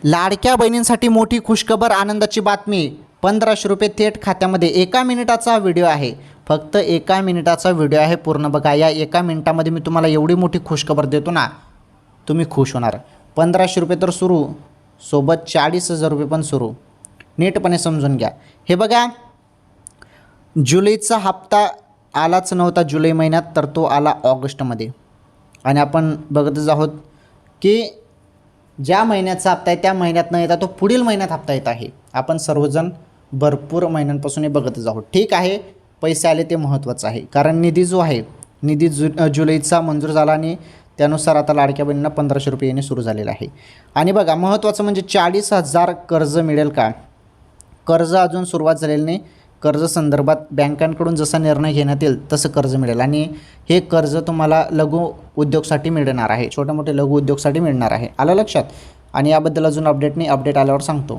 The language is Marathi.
लाडक्या बहिणींसाठी मोठी खुशखबर, आनंदाची बातमी. 1500 रुपये थेट खात्यामध्ये. एका मिनिटाचा व्हिडिओ आहे, फक्त एका मिनिटाचा व्हिडिओ आहे. पूर्ण बघा. या एका मिनिटामध्ये मी तुम्हाला एवढी मोठी खुशखबर देतो ना, तुम्ही खुश होणार. 1500 रुपये तर सुरू, सोबत 40,000 रुपये पण सुरू. नीटपणे समजून घ्या. हे बघा, जुलैचा हप्ता आलाच नव्हता जुलै महिन्यात, तर तो आला ऑगस्टमध्ये. आणि आपण बघतच आहोत की ज्या महिन्याचा हप्ता आहे त्या महिन्यात न येता तो पुढील महिन्यात हप्ता येत आहे. आपण सर्वजण भरपूर महिन्यांपासून हे बघतच आहोत. ठीक आहे, पैसे आले ते महत्त्वाचं आहे, कारण निधी जो आहे, निधी जुलैचा मंजूर झाला आणि त्यानुसार आता लाडक्या बहिणींना 1500 रुपये येणे सुरू झालेलं आहे. आणि बघा, महत्त्वाचं म्हणजे 40,000 कर्ज मिळेल का? कर्ज अजून सुरुवात झालेली नाही. कर्ज संदर्भात बँकांकडून जसा निर्णय घेण्यात येईल तसं कर्ज मिळेल. आणि हे कर्ज तुम्हाला लघु उद्योगसाठी मिळणार आहे, छोटे मोठे लघु उद्योगसाठी मिळणार आहे. आलं लक्षात? आणि याबद्दल अजून अपडेट नाही, अपडेट आल्यावर सांगतो.